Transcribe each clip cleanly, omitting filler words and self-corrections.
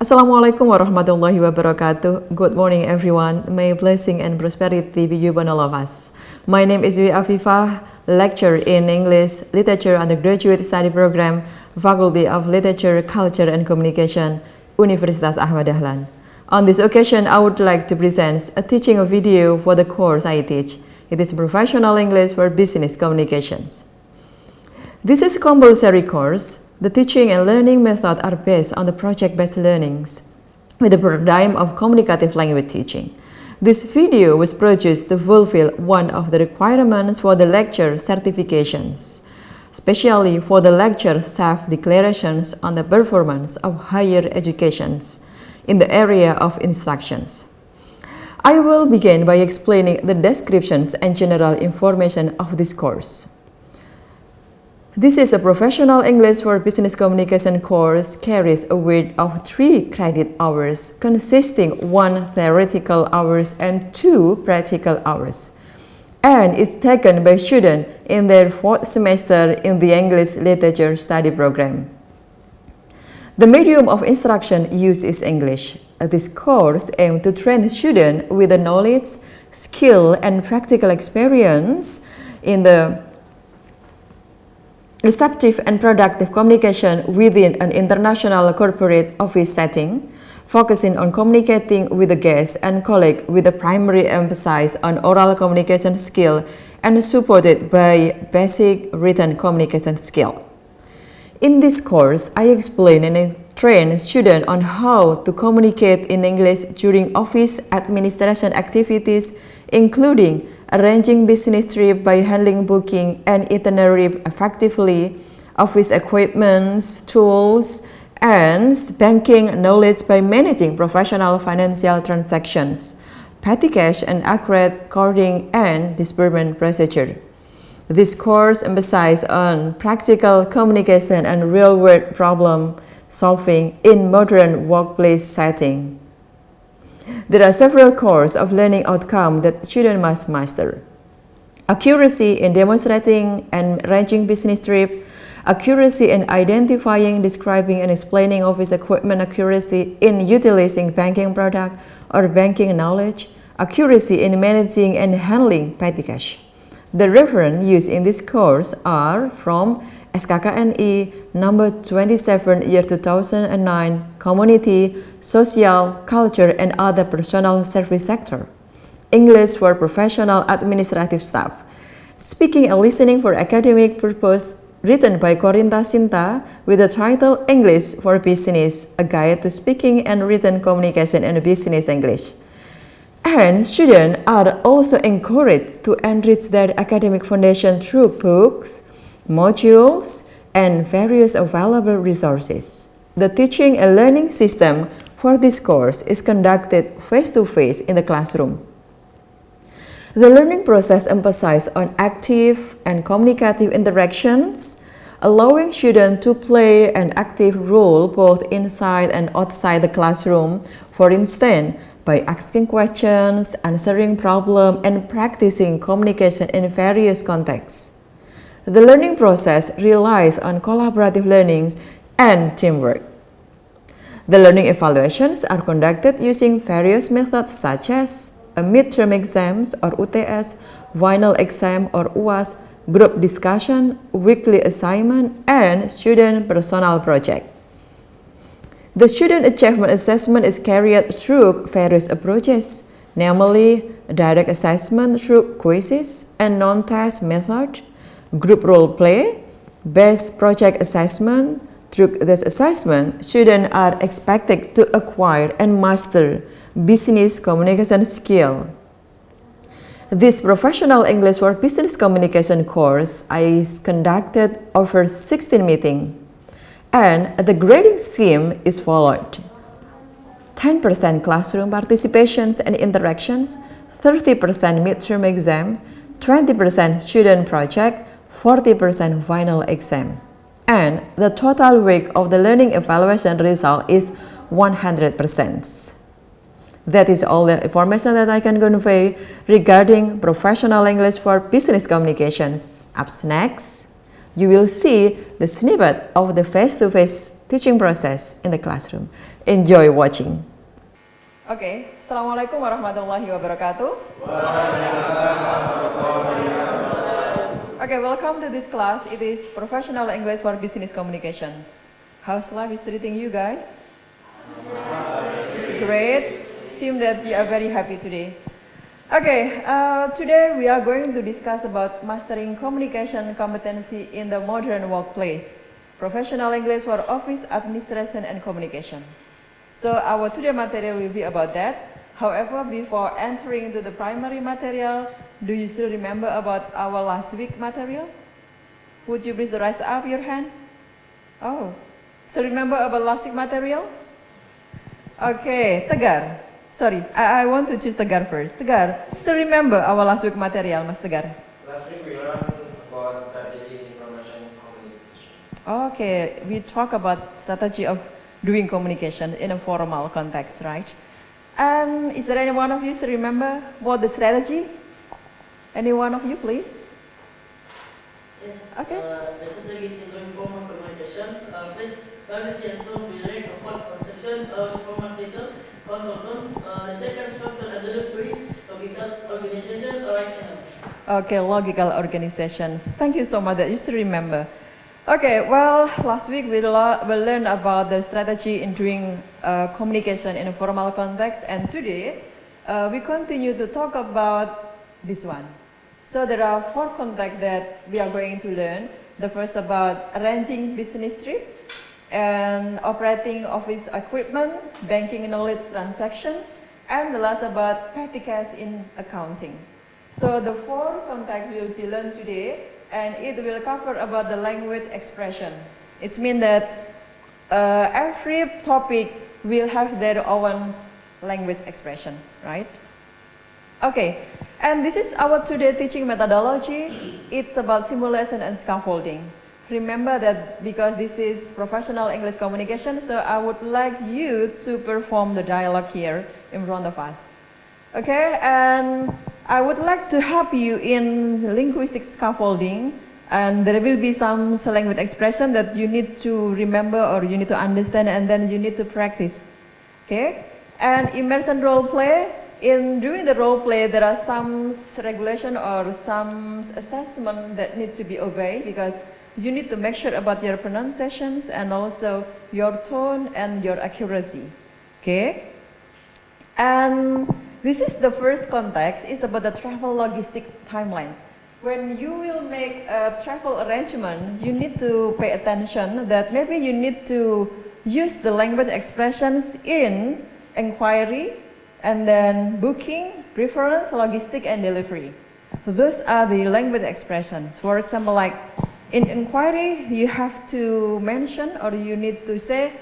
Assalamualaikum warahmatullahi wabarakatuh. Good morning everyone. May blessing and prosperity be upon all of us. My name is Afifah, lecturer in English Literature Undergraduate Study Program, Faculty of Literature, Culture and Communication, Universitas Ahmad Dahlan. On this occasion, I would like to present a teaching video for the course I teach. It is Professional English for Business Communications. This is a compulsory course. The teaching and learning method are based on the project-based learnings with the paradigm of communicative language teaching. This video was produced to fulfill one of the requirements for the lecture certifications, especially for the lecture self-declarations on the performance of higher educations in the area of instructions. I will begin by explaining the descriptions and general information of this course. This is a professional English for business communication course carries a weight of 3 credit hours, consisting 1 theoretical hours and 2 practical hours, and is taken by students in their 4th semester in the English Literature Study Program. The medium of instruction used is English. This course aims to train students with the knowledge, skill, and practical experience in the receptive and productive communication within an international corporate office setting, focusing on communicating with the guests and colleagues with a primary emphasis on oral communication skill and supported by basic written communication skill. In this course, I explain and train students on how to communicate in English during office administration activities, including arranging business trip by handling booking and itinerary effectively, office equipments, tools, and banking knowledge by managing professional financial transactions, petty cash and accurate coding and disbursement procedure. This course emphasizes on practical communication and real-world problem solving in modern workplace setting. There are several cores of learning outcomes that students must master. Accuracy in demonstrating and arranging business trip, accuracy in identifying, describing, and explaining office equipment, accuracy in utilizing banking product or banking knowledge, accuracy in managing and handling petty cash. The reference used in this course are from SKKNI number 27 year 2009, Community, Social, Culture and Other Personal Service Sector, English for Professional Administrative Staff, Speaking and Listening for Academic Purpose, written by Corinta Sinta with the title English for Business, a Guide to Speaking and Written Communication in Business English. And students are also encouraged to enrich their academic foundation through books, modules, and various available resources. The teaching and learning system for this course is conducted face-to-face in the classroom. The learning process emphasizes on active and communicative interactions, allowing students to play an active role both inside and outside the classroom, for instance, by asking questions, answering problems, and practicing communication in various contexts. The learning process relies on collaborative learning and teamwork. The learning evaluations are conducted using various methods such as a midterm exams or UTS, final exam or UAS, group discussion, weekly assignment, and student personal project. The student achievement assessment is carried through various approaches, namely direct assessment through quizzes and non-test method, group role play, based project assessment. Through this assessment, students are expected to acquire and master business communication skill. This professional English for business communication course is conducted over 16 meetings, and the grading scheme is followed: 10% classroom participations and interactions, 30% midterm exams, 20% student project, 40% final exam. And the total weight of the learning evaluation result is 100%. That is all the information that I can convey regarding professional English for business communications. Up next, you will see the snippet of the face-to-face teaching process in the classroom. Enjoy watching. Okay, Assalamualaikum warahmatullahi wabarakatuh. Okay, welcome to this class. It is Professional English for Business Communications. How's life is treating you guys? It's great. Seems that you are very happy today. Okay, today we are going to discuss about mastering communication competency in the modern workplace. Professional English for Office Administration and Communications. So our today material will be about that. However, before entering into the primary material, do you still remember about our last week material? Would you please raise up your hand? Oh, still remember about last week materials? Okay, Tegar. Sorry, I want to choose Tegar first. Tegar, still remember our last week material, Mas Tegar? Last week we learned about strategy information communication. Okay, we talk about strategy of doing communication in a formal context, right? And is there any one of you still remember what the strategy? Any one of you, please? Yes. Okay. The strategy is to informal communication. First, strategy and tool will direct a fourth conception, formal title, consultant. The second, structure and delivery, logical organization, or channel. Okay, logical organizations. Thank you so much that you still remember. Okay, well, last week we learned about the strategy in doing communication in a formal context, and today we continue to talk about this one. So there are 4 contexts that we are going to learn. The first about arranging business trip and operating office equipment, banking knowledge transactions, and the last about petty cash in accounting. So the 4 contexts will be learned today, and it will cover about the language expressions. It means that every topic will have their own language expressions, right? Okay, and this is our today teaching methodology. It's about simulation and scaffolding. Remember that because this is professional English communication, so I would like you to perform the dialogue here in front of us. Okay, and I would like to help you in linguistic scaffolding, and there will be some language expression that you need to remember or you need to understand, and then you need to practice. Okay, and immersion role play. In doing the role play, there are some regulation or some assessment that need to be obeyed because you need to make sure about your pronunciations and also your tone and your accuracy. Okay, and this is the first context. It's about the travel logistic timeline. When you will make a travel arrangement, you need to pay attention that maybe you need to use the language expressions in inquiry, and then booking, preference, logistic, and delivery. Those are the language expressions. For example, like in inquiry, you have to mention or you need to say,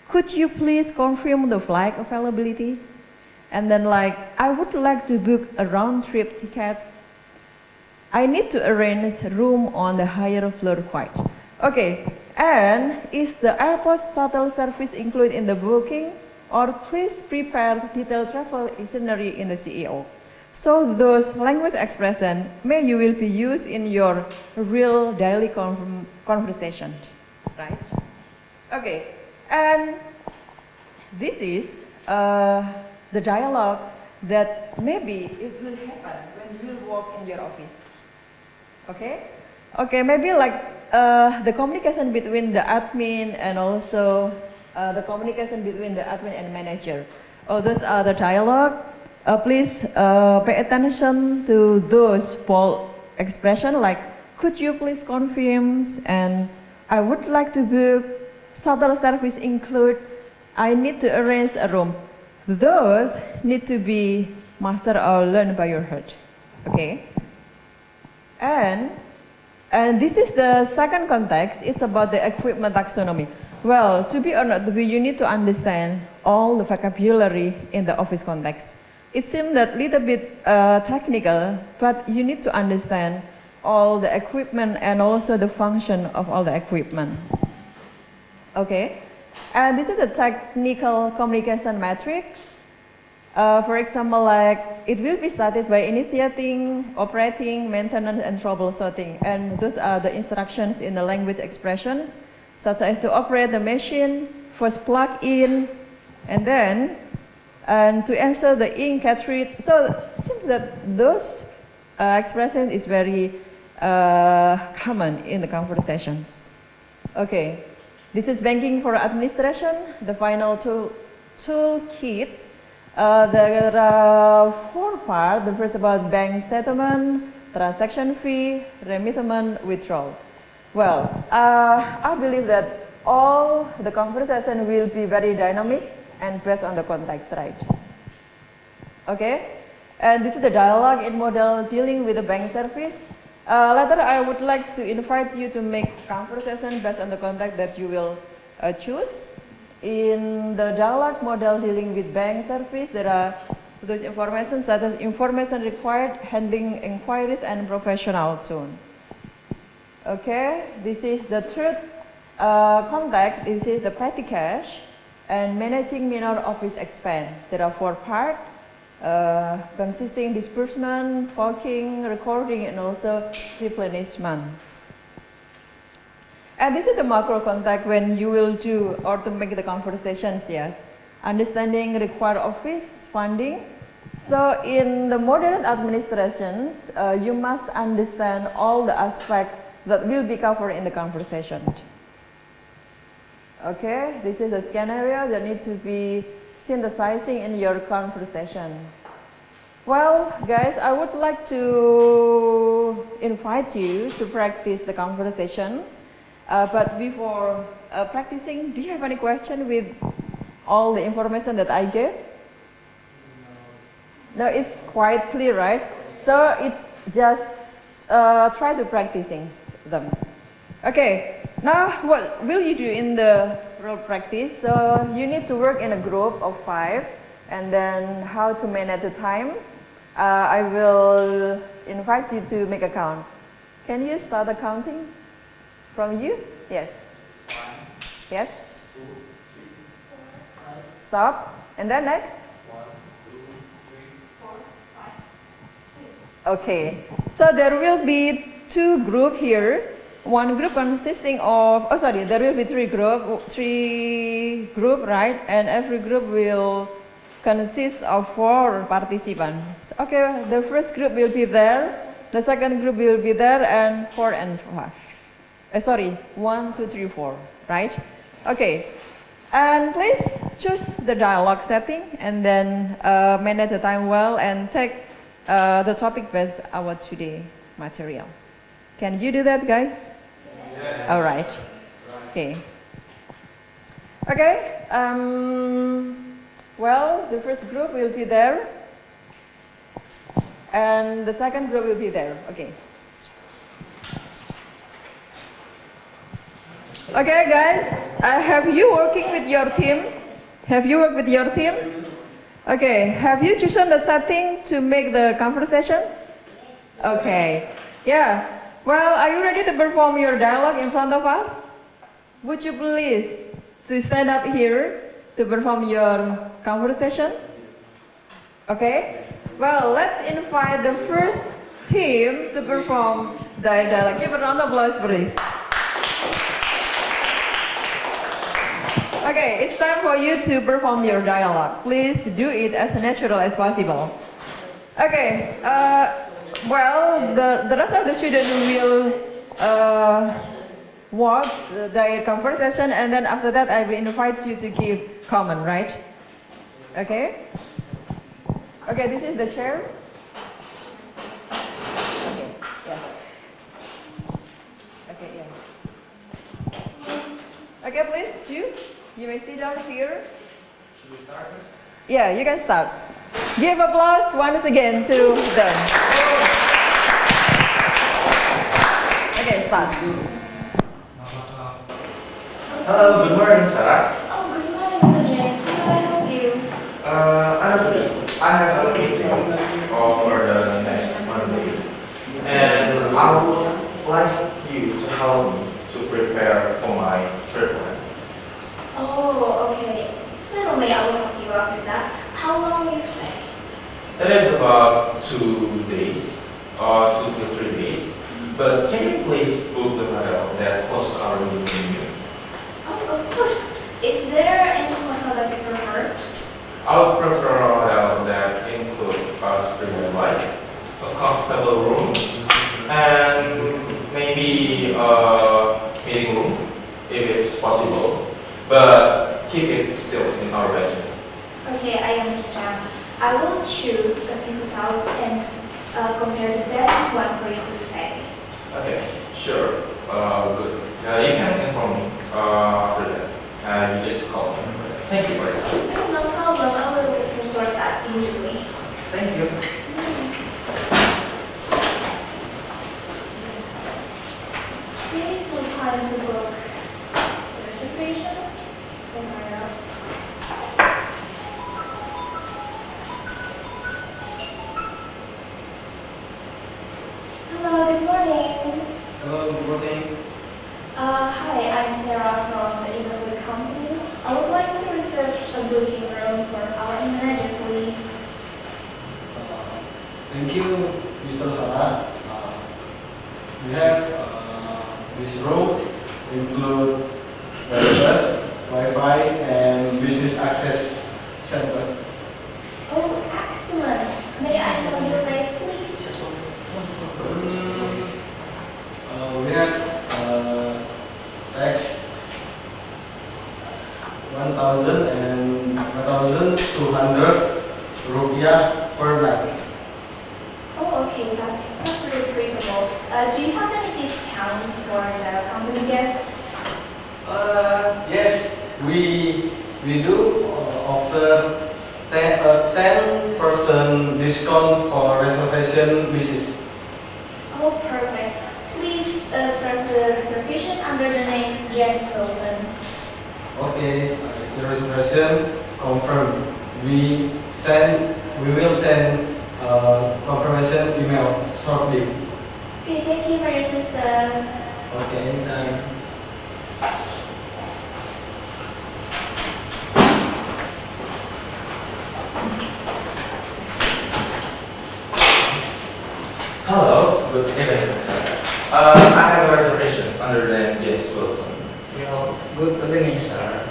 could you please confirm the flight availability? And then like, I would like to book a round trip ticket. I need to arrange a room on the higher floor quite. Okay, and is the airport shuttle service included in the booking? Or please prepare detailed travel itinerary in the CEO. So those language expressions may you will be used in your real daily conversation, right? Okay, and this is the dialogue that maybe it will happen when you walk in your office. Okay? Okay, maybe like the communication between the admin and also the communication between the admin and manager. Oh, those are the dialogue. Please pay attention to those bold expressions like, could you please confirm, and I would like to book, shuttle service include, I need to arrange a room. Those need to be mastered or learned by your heart. Okay? And this is the second context. It's about the equipment taxonomy. Well, to be honest, you need to understand all the vocabulary in the office context. It seems that little bit technical, but you need to understand all the equipment and also the function of all the equipment. Okay, and this is the technical communication matrix. For example, like it will be started by initiating, operating, maintenance, and troubleshooting. And those are the instructions in the language expressions. such as to operate the machine, first plug in, and then to answer the ink cartridge. So it seems that those expressions is very common in the conversations. Okay, this is banking for administration, the final toolkit. There are 4 parts. The first about bank statement, transaction fee, remittance, withdrawal. Well, I believe that all the conversation will be very dynamic and based on the context, right? Okay, and this is the dialogue in model dealing with the bank service. Later, I would like to invite you to make conversation based on the context that you will choose. In the dialogue model dealing with bank service, there are those information such as information required, handling inquiries, and professional tone. Okay, this is the third context. This is the petty cash and managing minor office expense. There are 4 parts. Consisting disbursement, forking, recording, and also replenishment. And this is the macro context when you will do or to make the conversations, yes. Understanding required office, funding. So in the modern administrations, you must understand all the aspects that will be covered in the conversation. Okay, this is the scenario that need to be synthesizing in your conversation. Well, guys, I would like to invite you to practice the conversations. But before practicing, do you have any question with all the information that I gave? No, it's quite clear, right? So it's just try to practicing them. Okay, now what will you do in the role practice? So you need to work in a group of 5, and then how to manage the time. I will invite you to make a count. Can you start the counting from you? Yes. 1, Yes. 2, 3, 4, 5. Stop. And then next. 1, 2, 3, 4, 5, 6. Okay. So there will be 2 groups here. One group consisting of, there will be 3 group, right? And every group will consist of 4 participants. Okay, the first group will be there, the second group will be there, and 4 and 5. 1, 2, 3, 4, right? Okay, and please choose the dialogue setting and then manage the time well and take the topic based our today material. Can you do that, guys? Yes. All right. Okay. Okay. Well, the first group will be there, and the second group will be there. Okay. Okay, guys. Have you working with your team? Have you worked with your team? Okay. Have you chosen the setting to make the conversations? Okay. Yeah. Well, are you ready to perform your dialogue in front of us? Would you please to stand up here to perform your conversation? Okay. Well, let's invite the first team to perform the dialogue. Give a round of applause, please. Okay, it's time for you to perform your dialogue. Please do it as natural as possible. Okay. Well, the rest of the students will watch their conversation, and then after that I will invite you to give comment, right? Okay? Okay, this is the chair. Okay, yes. Okay, yes. Okay, please, you may sit down here. Should we start this? Yeah, you can start. Give applause once again to them. Okay, start. Hello, good morning, Sarah. Oh, good morning, Mr. James. How can I help you? Honestly, I have a meeting for the next Monday, and I would like you to help me to prepare for my trip plan. Oh, okay. Certainly, I will help you out with that. How long will you stay? It is about 2 days, or 2 to 3 days. But can you please book the hotel that close to our meeting? but keep it still in our budget. Okay, I understand. I will choose a few hotels and compare the best one for you to stay. Okay, sure. Good. You can inform me after that. You just call me. Thank you for your time. No problem. I will resort that immediately. Thank you. There is no time to book the reservation somewhere else. Hello, good morning. Hello, good morning. Hi, I'm Sarah from the Wiwiek company. I would like to reserve a booking room for our manager, please. Thank you, Mr. Sarah. We have this room include breakfast, Wi-Fi, and business access center. Oh, excellent. May I know your rate, please? We have tax 1,000 and 1,200 rupiah per night. Oh, okay, that's really suitable. Do you have any discount for the company guests? Yes, we do offer 10% discount for reservation basis. Oh, perfect. Please serve the reservation under the names James Wilson. Okay, the reservation confirmed. We will send confirmation email shortly. Okay, thank you for your assistance. Okay, anytime. Hello, good evening, sir. I have a reservation under the name James Wilson. Good evening, sir.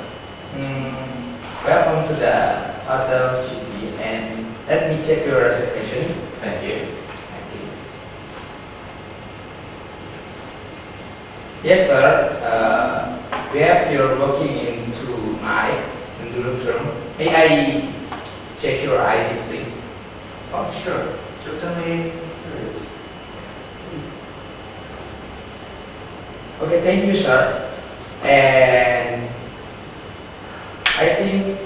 Welcome to the Hotel Studi, and let me check your reservation. Thank you. Thank you. Yes, sir. We have your booking in the room. May I check your ID, please? Oh, sure. Certainly, here it is. Okay, thank you, sir. And I think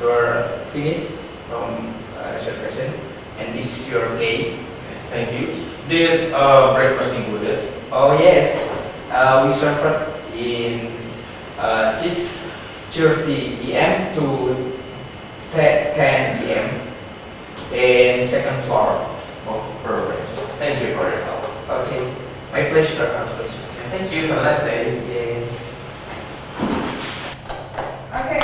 you're finished from reservation, and this is your pay. Thank you. Did breakfast included? Oh yes, we served in 6:30 a.m. to 10 a.m. in second floor. Oh, perfect. Thank you for your help. Okay, my pleasure. My pleasure. Thank you. Have a nice day. Yeah. Okay.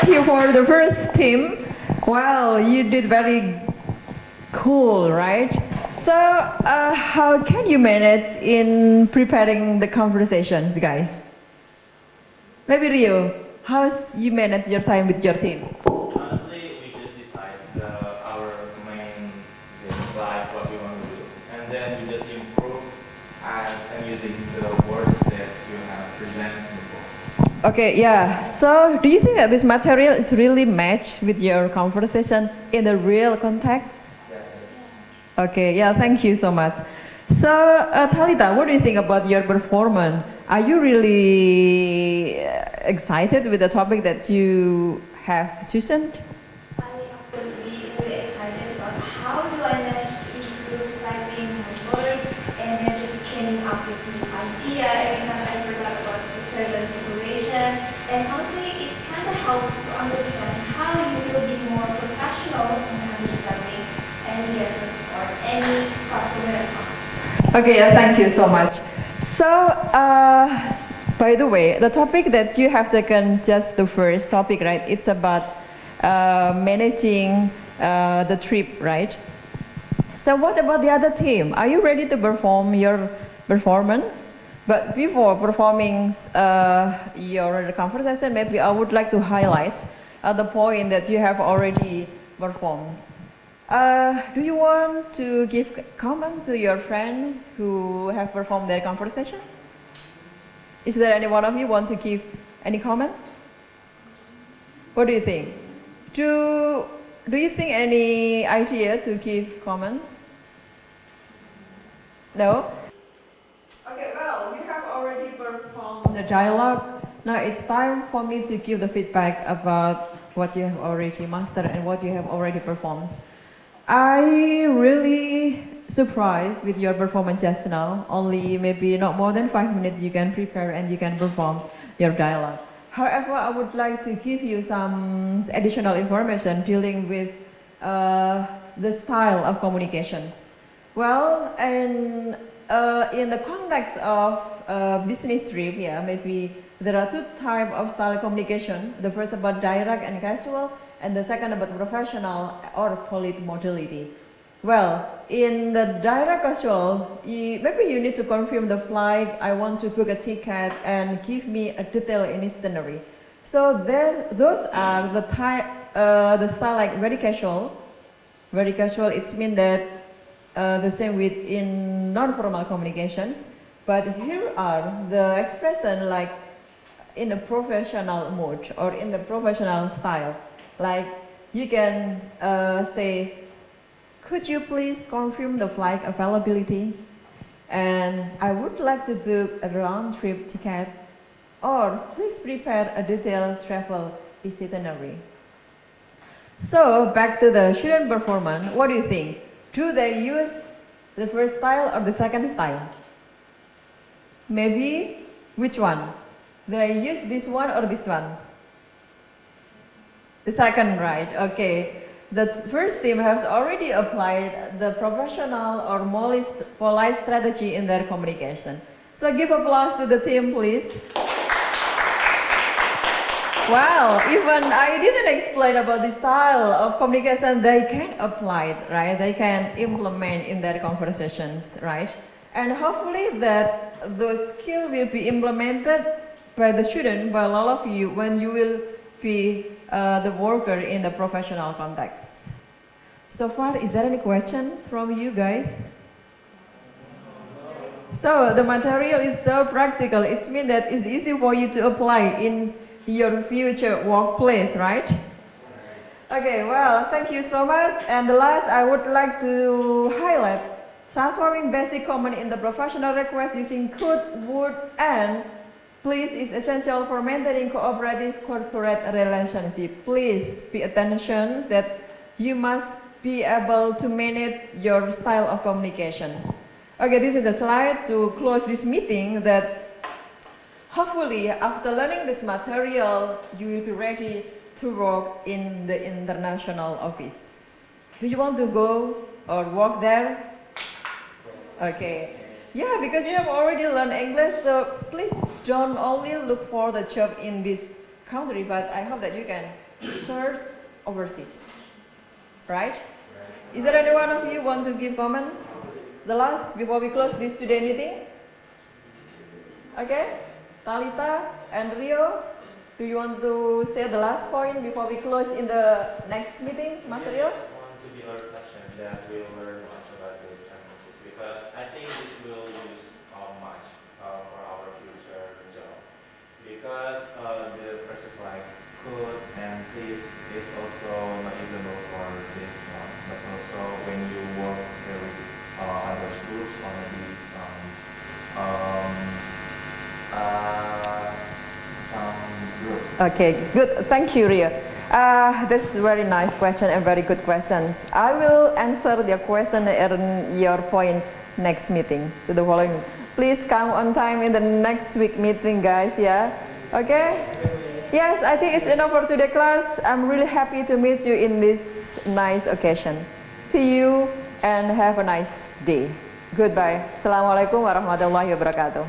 Thank you for the first team. Well, you did very cool, right? So, how can you manage in preparing the conversations, guys? Maybe Rio, how's you manage your time with your team? Honestly, we just decide our main like what we want to do, and then we just improve and using the words that you have presented before. Okay, yeah. So, do you think that this material is really matched with your conversation in the real context? Okay, yeah, thank you so much. So, Thalita, what do you think about your performance? Are you really excited with the topic that you have chosen? I absolutely really excited about how do I manage to improve recycling my words and then just coming up with the idea every time I forgot about a certain situation. And honestly, it kind of helps to understand how you will be more professional in understanding any guesses or any customer that comes. Okay, yeah, thank you so much. So, by the way, the topic that you have taken, just the first topic, right? It's about managing the trip, right? So, what about the other team? Are you ready to perform your performance? But before performing your conversation, maybe I would like to highlight the point that you have already performed. Do you want to give comment to your friends who have performed their conversation? Is there any one of you want to give any comment? What do you think? Do you think any idea to give comments? No? Okay, well, we have already performed the dialogue. Now it's time for me to give the feedback about what you have already mastered and what you have already performed. I really surprised with your performance just now. Only maybe not more than 5 minutes you can prepare and you can perform your dialogue. However, I would like to give you some additional information dealing with the style of communications. Well, in the context of business trip, yeah, maybe there are two types of style of communication. The first about direct and casual, and the second about professional or polite modality. Well, in the direct casual, maybe you need to confirm the flight. I want to book a ticket and give me a detailed itinerary. So those are the type, the style like very casual. Very casual. It means that the same with in non-formal communications. But here are the expression like in a professional mode or in the professional style. Like you can say, could you please confirm the flight availability? And I would like to book a round trip ticket. Or please prepare a detailed travel itinerary. So back to the student performance, what do you think? Do they use the first style or the second style? Maybe which one? They use this one or this one? The second, right? Okay. The first team has already applied the professional or polite strategy in their communication. So give applause to the team, please. Wow, even I didn't explain about the style of communication, they can apply it, right? They can implement in their conversations, right? And hopefully that those skills will be implemented by the student, by all of you, when you will be the worker in the professional context. So far, is there any questions from you guys? So the material is so practical. It means that it's easy for you to apply in your future workplace, right? Okay, well, thank you so much. And the last, I would like to highlight transforming basic comment in the professional request using could, would, and please is essential for maintaining cooperative corporate relationship. Please pay attention that you must be able to manage your style of communications. Okay, this is the slide to close this meeting that hopefully after learning this material, you will be ready to work in the international office. Do you want to go or work there? Okay. Yeah, because you have already learned English, so please don't only look for the job in this country, but I hope that you can search overseas. Right? Is there any one of you want to give comments? The last, before we close this today meeting? Okay? Talita and Rio, do you want to say the last point before we close in the next meeting, Mas Rio? I just want to be a reflection that we'll learn much about these sentences because I think this will use much for our future job. Because the phrases like could and please is also not usable for this one, but also when you work with other schools or maybe some group. Okay, good. Thank you, Rio. That's a very nice question and very good questions. I will answer your question and your point next meeting to the following. Please come on time in the next week meeting, guys. Yeah. Okay. Yes, I think it's enough for today, class. I'm really happy to meet you in this nice occasion. See you and have a nice day. Goodbye. Assalamualaikum warahmatullahi wabarakatuh.